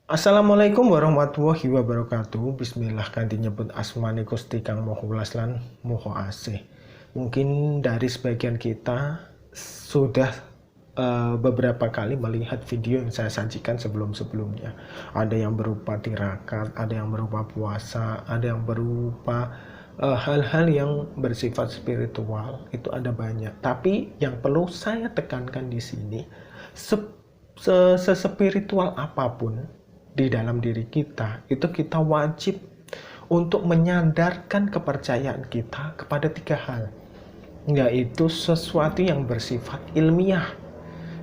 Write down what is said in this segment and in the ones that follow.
Assalamualaikum warahmatullahi wabarakatuh. Bismillah kanthi nyebut asmani Gusti Kang Moho Welas lan Moho Asih. Mungkin dari sebagian kita sudah beberapa kali melihat video yang saya sajikan sebelum-sebelumnya. Ada yang berupa tirakat, ada yang berupa puasa, ada yang berupa hal-hal yang bersifat spiritual. Itu ada banyak. Tapi yang perlu saya tekankan di sini, sespiritual apapun di dalam diri kita, itu kita wajib untuk menyandarkan kepercayaan kita kepada tiga hal, yaitu sesuatu yang bersifat ilmiah,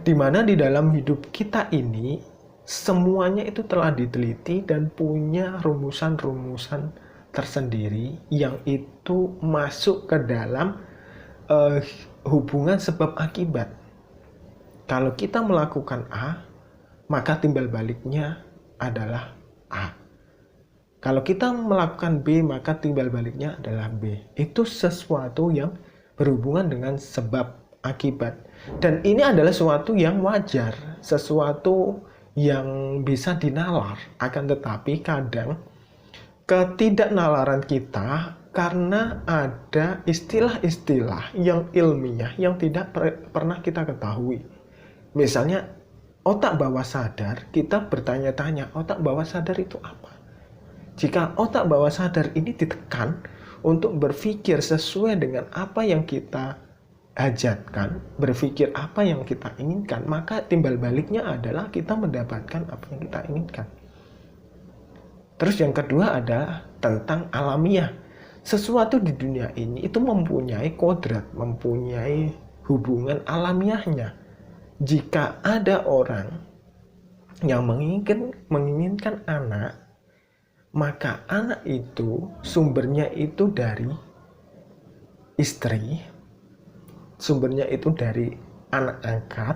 di mana di dalam hidup kita ini semuanya itu telah diteliti dan punya rumusan-rumusan tersendiri yang itu masuk ke dalam hubungan sebab akibat. Kalau kita melakukan A, maka timbal baliknya adalah A. Kalau kita melakukan B, maka timbal baliknya adalah B. Itu sesuatu yang berhubungan dengan sebab akibat. Dan ini adalah sesuatu yang wajar, sesuatu yang bisa dinalar. Akan tetapi kadang ketidaknalaran kita karena ada istilah-istilah yang ilmiah yang tidak pernah kita ketahui. Misalnya otak bawah sadar, kita bertanya-tanya, otak bawah sadar itu apa? Jika otak bawah sadar ini ditekan untuk berpikir sesuai dengan apa yang kita hajatkan, berpikir apa yang kita inginkan, maka timbal baliknya adalah kita mendapatkan apa yang kita inginkan. Terus yang kedua adalah tentang alamiah. Sesuatu di dunia ini itu mempunyai kodrat, mempunyai hubungan alamiahnya. Jika ada orang yang menginginkan anak, maka anak itu sumbernya itu dari istri, sumbernya itu dari anak angkat,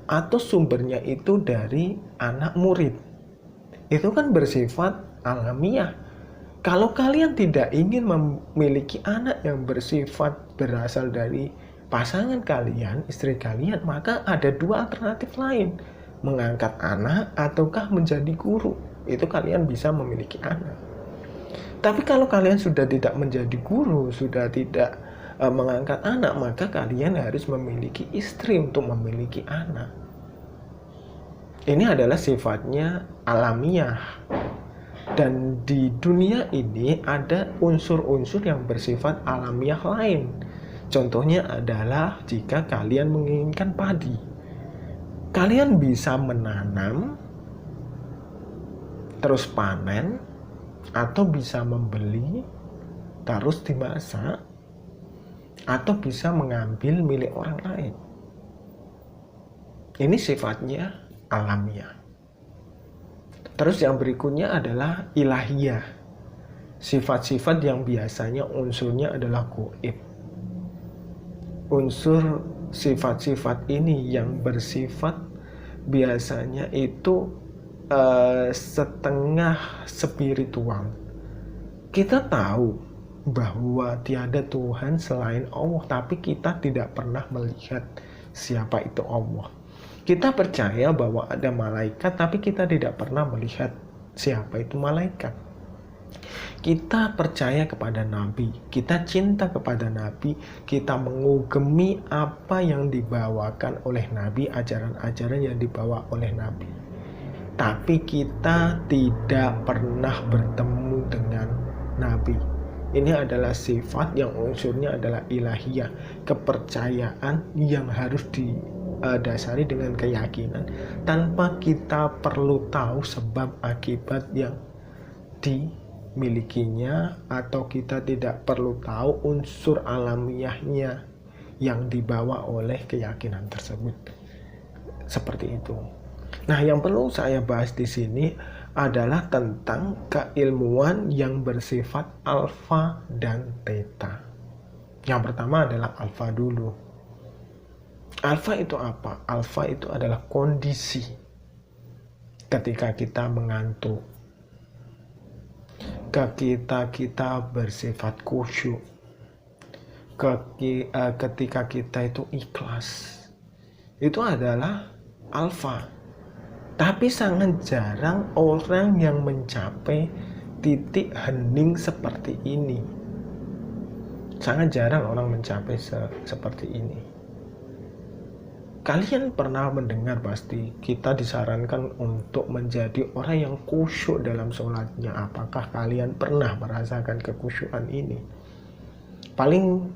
atau sumbernya itu dari anak murid. Itu kan bersifat alamiah. Kalau kalian tidak ingin memiliki anak yang bersifat berasal dari pasangan kalian, istri kalian, maka ada dua alternatif lain, mengangkat anak ataukah menjadi guru. Itu kalian bisa memiliki anak. Tapi kalau kalian sudah tidak menjadi guru, sudah tidak mengangkat anak, maka kalian harus memiliki istri untuk memiliki anak. Ini adalah sifatnya alamiah. Dan di dunia ini ada unsur-unsur yang bersifat alamiah lain. Contohnya adalah jika kalian menginginkan padi, kalian bisa menanam, terus panen, atau bisa membeli, terus dimasak, atau bisa mengambil milik orang lain. Ini sifatnya alamiah. Terus yang berikutnya adalah ilahiyah. Sifat-sifat yang biasanya unsurnya adalah gaib. Unsur sifat-sifat ini yang bersifat biasanya itu setengah spiritual. Kita tahu bahwa tiada Tuhan selain Allah, tapi kita tidak pernah melihat siapa itu Allah. Kita percaya bahwa ada malaikat, tapi kita tidak pernah melihat siapa itu malaikat. Kita percaya kepada Nabi, kita cinta kepada Nabi, kita mengugemi apa yang dibawakan oleh Nabi, ajaran-ajaran yang dibawa oleh Nabi. Tapi kita tidak pernah bertemu dengan Nabi. Ini adalah sifat yang unsurnya adalah ilahiyah, kepercayaan yang harus didasari dengan keyakinan tanpa kita perlu tahu sebab akibat yang dimilikinya, atau kita tidak perlu tahu unsur alamiahnya yang dibawa oleh keyakinan tersebut. Seperti itu. Nah, yang perlu saya bahas di sini adalah tentang keilmuan yang bersifat alfa dan theta. Yang pertama adalah alfa dulu. Alfa itu apa? Alfa itu adalah kondisi ketika kita mengantuk, ketika kita bersifat khusyuk, ketika kita itu ikhlas. Itu adalah alfa. Tapi sangat jarang orang yang mencapai titik hening seperti ini. Sangat jarang orang mencapai seperti ini. Kalian pernah mendengar pasti kita disarankan untuk menjadi orang yang khusyuk dalam sholatnya. Apakah kalian pernah merasakan kekhusyukan ini? Paling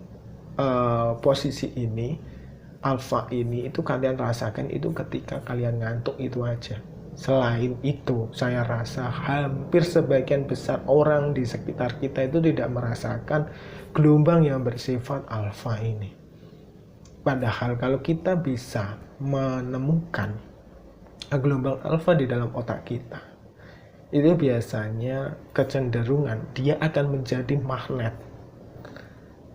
posisi ini, alfa ini itu kalian rasakan itu ketika kalian ngantuk itu aja. Selain itu, saya rasa hampir sebagian besar orang di sekitar kita itu tidak merasakan gelombang yang bersifat alfa ini. Padahal kalau kita bisa menemukan gelombang alfa di dalam otak kita, itu biasanya kecenderungan dia akan menjadi magnet.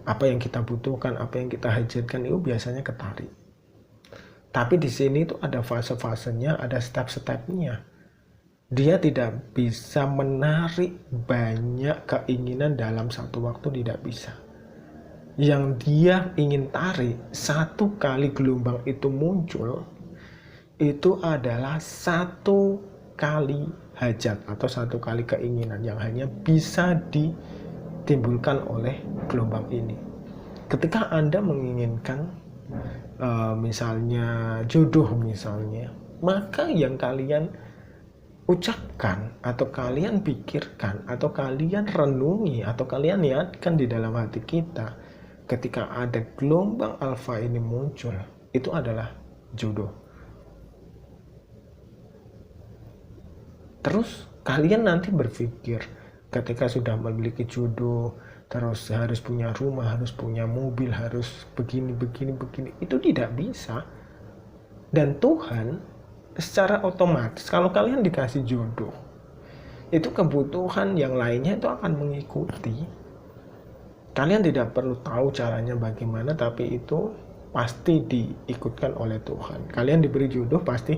Apa yang kita butuhkan, apa yang kita hajatkan itu biasanya ketarik. Tapi di sini itu ada fase-fasenya, ada step-stepnya. Dia tidak bisa menarik banyak keinginan dalam satu waktu, tidak bisa. Yang dia ingin tarik, satu kali gelombang itu muncul, itu adalah satu kali hajat atau satu kali keinginan yang hanya bisa ditimbulkan oleh gelombang ini. Ketika Anda menginginkan misalnya jodoh misalnya, maka yang kalian ucapkan atau kalian pikirkan atau kalian renungi atau kalian niatkan di dalam hati kita ketika ada gelombang alfa ini muncul, itu adalah jodoh. Terus kalian nanti berpikir ketika sudah memiliki jodoh, terus harus punya rumah, harus punya mobil, harus begini. Itu tidak bisa. Dan Tuhan secara otomatis kalau kalian dikasih jodoh, itu kebutuhan yang lainnya itu akan mengikuti. Kalian tidak perlu tahu caranya bagaimana, tapi itu pasti diikutkan oleh Tuhan. Kalian diberi jodoh pasti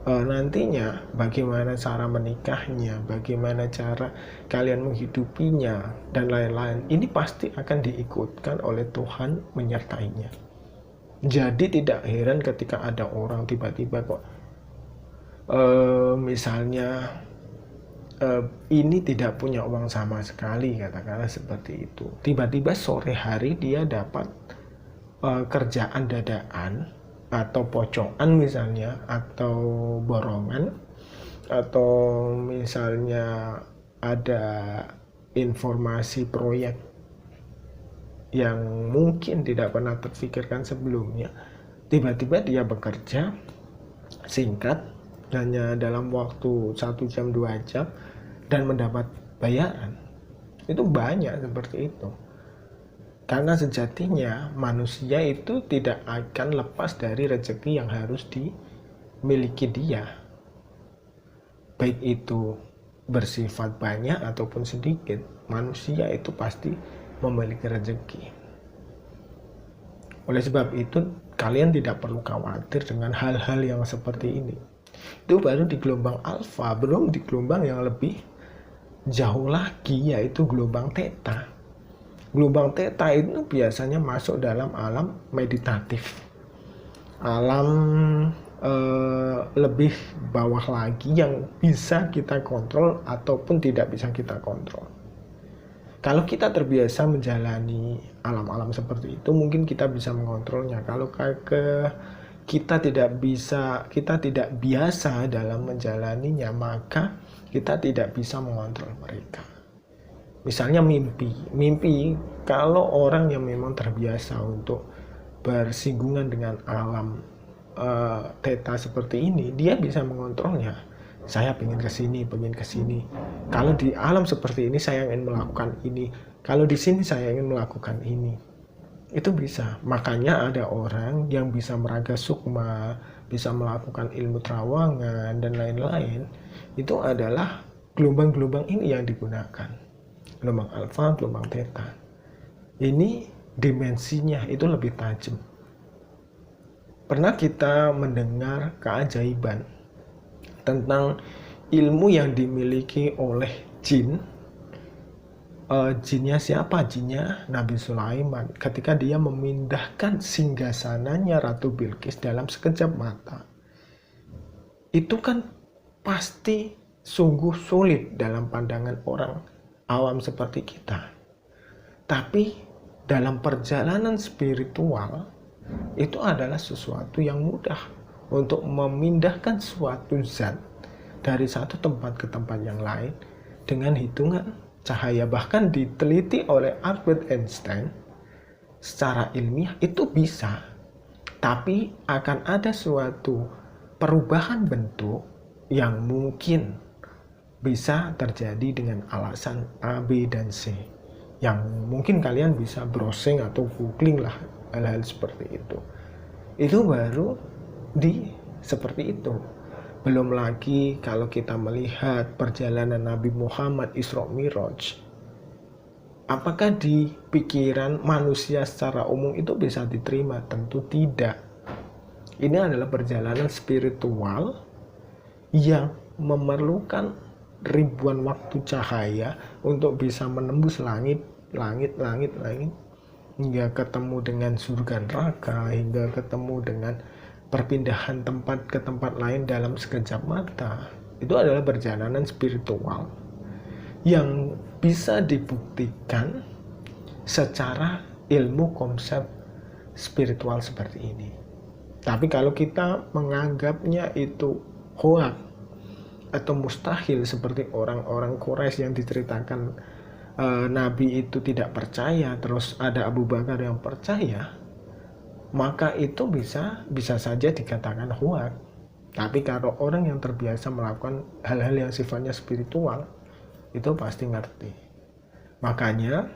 nantinya bagaimana cara menikahnya, bagaimana cara kalian menghidupinya, dan lain-lain. Ini pasti akan diikutkan oleh Tuhan menyertainya. Jadi tidak heran ketika ada orang tiba-tiba kok misalnya ini tidak punya uang sama sekali, katakanlah seperti itu. Tiba-tiba sore hari dia dapat kerjaan dadakan atau pocongan misalnya, atau borongan, atau misalnya ada informasi proyek yang mungkin tidak pernah terfikirkan sebelumnya. Tiba-tiba dia bekerja singkat, hanya dalam waktu 1 jam 2 jam, dan mendapat bayaran. Itu banyak seperti itu. Karena sejatinya manusia itu tidak akan lepas dari rezeki yang harus dimiliki dia. Baik itu bersifat banyak ataupun sedikit, manusia itu pasti memiliki rezeki. Oleh sebab itu, kalian tidak perlu khawatir dengan hal-hal yang seperti ini. Itu baru di gelombang alfa, belum di gelombang yang lebih jauh lagi, yaitu gelombang theta. Gelombang theta itu biasanya masuk dalam alam meditatif, alam lebih bawah lagi yang bisa kita kontrol ataupun tidak bisa kita kontrol. Kalau kita terbiasa menjalani alam-alam seperti itu, mungkin kita bisa mengontrolnya. Kalau kita tidak biasa dalam menjalaninya, maka kita tidak bisa mengontrol mereka. Misalnya mimpi, kalau orang yang memang terbiasa untuk bersinggungan dengan alam theta seperti ini, dia bisa mengontrolnya. Saya pengen kesini. Kalau di alam seperti ini saya ingin melakukan ini. Kalau di sini saya ingin melakukan ini. Itu bisa. Makanya ada orang yang bisa meraga sukma, bisa melakukan ilmu terawangan dan lain-lain. Itu adalah gelombang-gelombang ini yang digunakan. Gelombang alfa, gelombang theta. Ini dimensinya itu lebih tajam. Pernah kita mendengar keajaiban tentang ilmu yang dimiliki oleh jin. Jinnya siapa? Jinnya Nabi Sulaiman. Ketika dia memindahkan singgasananya Ratu Bilqis dalam sekejap mata, itu kan pasti sungguh sulit dalam pandangan orang awam seperti kita. Tapi dalam perjalanan spiritual itu adalah sesuatu yang mudah untuk memindahkan suatu zat dari satu tempat ke tempat yang lain dengan hitungan cahaya. Bahkan diteliti oleh Albert Einstein secara ilmiah itu bisa, tapi akan ada suatu perubahan bentuk yang mungkin bisa terjadi dengan alasan A, B, dan C, yang mungkin kalian bisa browsing atau googling lah hal-hal seperti itu. Itu baru seperti itu. Belum lagi kalau kita melihat perjalanan Nabi Muhammad Isra Mi'raj, apakah di pikiran manusia secara umum itu bisa diterima? Tentu tidak. Ini adalah perjalanan spiritual yang memerlukan ribuan waktu cahaya untuk bisa menembus langit, hingga ketemu dengan surga neraka, hingga ketemu dengan perpindahan tempat ke tempat lain dalam sekejap mata. Itu adalah perjalanan spiritual yang bisa dibuktikan secara ilmu konsep spiritual seperti ini. Tapi kalau kita menganggapnya itu hoax atau mustahil seperti orang-orang Quraisy yang diceritakan Nabi itu tidak percaya, terus ada Abu Bakar yang percaya, maka itu bisa saja dikatakan hoax. Tapi kalau orang yang terbiasa melakukan hal-hal yang sifatnya spiritual, itu pasti ngerti. Makanya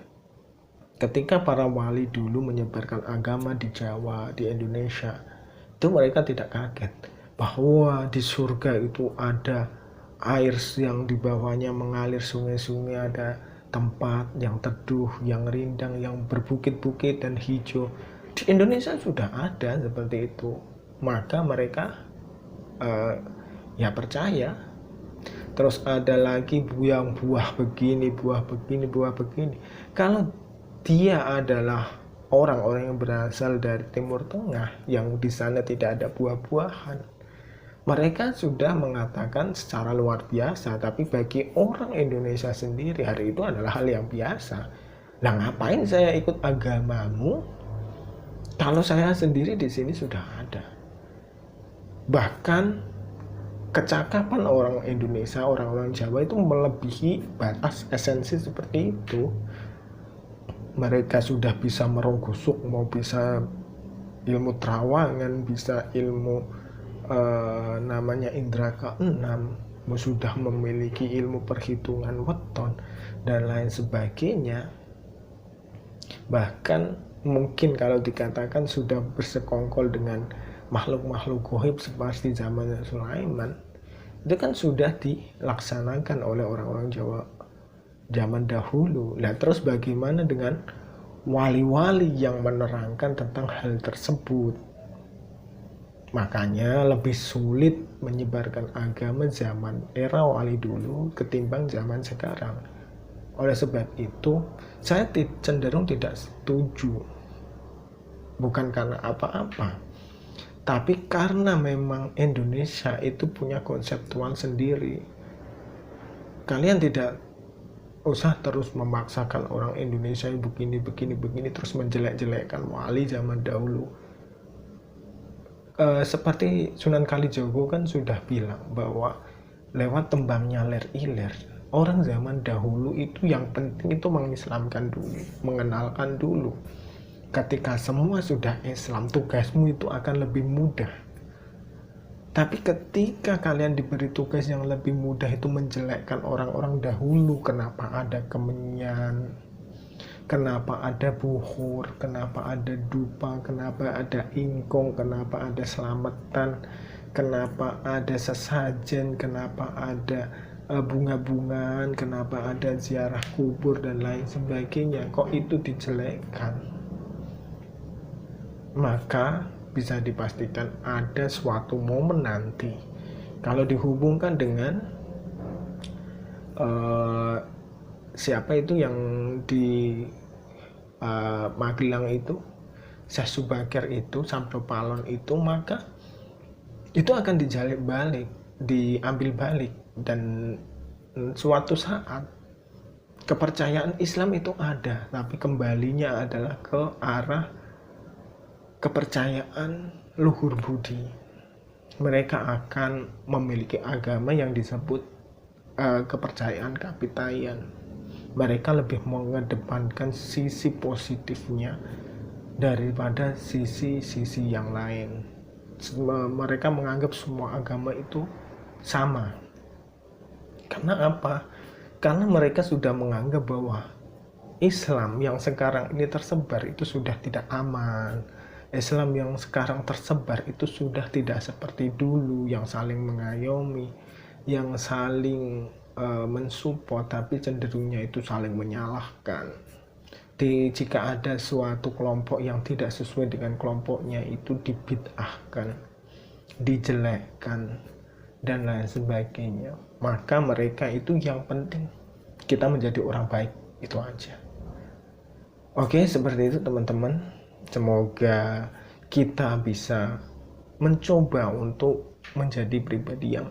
ketika para wali dulu menyebarkan agama di Jawa, di Indonesia, itu mereka tidak kaget bahwa di surga itu ada air yang di bawahnya mengalir sungai-sungai, ada tempat yang teduh, yang rindang, yang berbukit-bukit dan hijau. Di Indonesia sudah ada seperti itu. Maka mereka ya percaya. Terus ada lagi yang buah begini. Kalau dia adalah orang-orang yang berasal dari Timur Tengah, yang di sana tidak ada buah-buahan, mereka sudah mengatakan secara luar biasa. Tapi bagi orang Indonesia sendiri, hari itu adalah hal yang biasa. Lah ngapain saya ikut agamamu kalau saya sendiri di sini sudah ada? Bahkan kecakapan orang Indonesia, orang-orang Jawa itu melebihi batas esensi seperti itu. Mereka sudah bisa meronggusuk, mau bisa ilmu terawangan, bisa ilmu namanya indra keenam, sudah memiliki ilmu perhitungan weton dan lain sebagainya. Bahkan mungkin kalau dikatakan sudah bersekongkol dengan makhluk-makhluk gaib seperti zaman Sulaiman, itu kan sudah dilaksanakan oleh orang-orang Jawa zaman dahulu. Nah, terus bagaimana dengan wali-wali yang menerangkan tentang hal tersebut? Makanya lebih sulit menyebarkan agama zaman era wali dulu ketimbang zaman sekarang. Oleh sebab itu, saya cenderung tidak setuju. Bukan karena apa-apa, tapi karena memang Indonesia itu punya konseptual sendiri. Kalian tidak usah terus memaksakan orang Indonesia yang begini terus menjelek-jelekkan wali zaman dahulu. Seperti Sunan Kalijogo kan sudah bilang bahwa lewat tembangnya ler iler, orang zaman dahulu itu yang penting itu mengislamkan dulu, mengenalkan dulu. Ketika semua sudah Islam, tugasmu itu akan lebih mudah. Tapi ketika kalian diberi tugas yang lebih mudah itu menjelekkan orang-orang dahulu, kenapa ada kemenyan, kenapa ada buhur, kenapa ada dupa, kenapa ada ingkong, kenapa ada selamatan, kenapa ada sesajen, kenapa ada bunga-bungaan, kenapa ada ziarah kubur dan lain sebagainya, kok itu dijelekkan? Maka bisa dipastikan ada suatu momen nanti kalau dihubungkan dengan siapa itu yang di Magelang itu, Syekh Subakir itu, Sabdo Palon itu, maka itu akan dijalik balik. diambil balik, dan suatu saat kepercayaan Islam itu ada, tapi kembalinya adalah ke arah kepercayaan luhur budi. Mereka akan memiliki agama yang disebut kepercayaan kapitayan. Mereka lebih mengedepankan sisi positifnya daripada sisi-sisi yang lain. Mereka menganggap semua agama itu sama. Karena apa? Karena mereka sudah menganggap bahwa Islam yang sekarang ini tersebar itu sudah tidak aman. Islam yang sekarang tersebar itu sudah tidak seperti dulu, yang saling mengayomi, yang saling mensupport, tapi cenderungnya itu saling menyalahkan. Jika ada suatu kelompok yang tidak sesuai dengan kelompoknya, itu dibid'ahkan, dijelekkan, dan lain sebagainya. Maka mereka itu yang penting kita menjadi orang baik, itu aja. Oke, seperti itu teman-teman. Semoga kita bisa mencoba untuk menjadi pribadi yang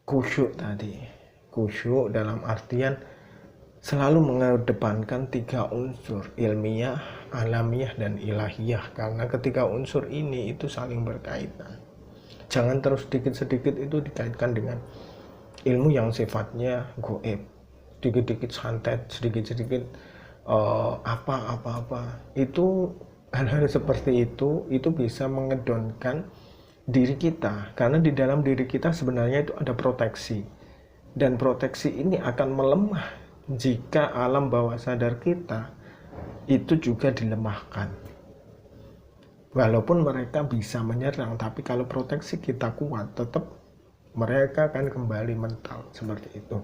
khusyuk tadi. Khusyuk dalam artian selalu mengedepankan 3 unsur, ilmiah, alamiah, dan ilahiyah. Karena ketiga unsur ini itu saling berkaitan. Jangan terus sedikit-sedikit itu dikaitkan dengan ilmu yang sifatnya goib. Sedikit-sedikit santet, sedikit-sedikit apa-apa. Itu hal-hal seperti itu bisa mengedonkan diri kita. Karena di dalam diri kita sebenarnya itu ada proteksi. Dan proteksi ini akan melemah jika alam bawah sadar kita itu juga dilemahkan. Walaupun mereka bisa menyerang, tapi kalau proteksi kita kuat, tetap mereka akan kembali mental seperti itu.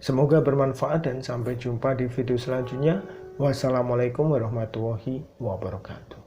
Semoga bermanfaat dan sampai jumpa di video selanjutnya. Wassalamualaikum warahmatullahi wabarakatuh.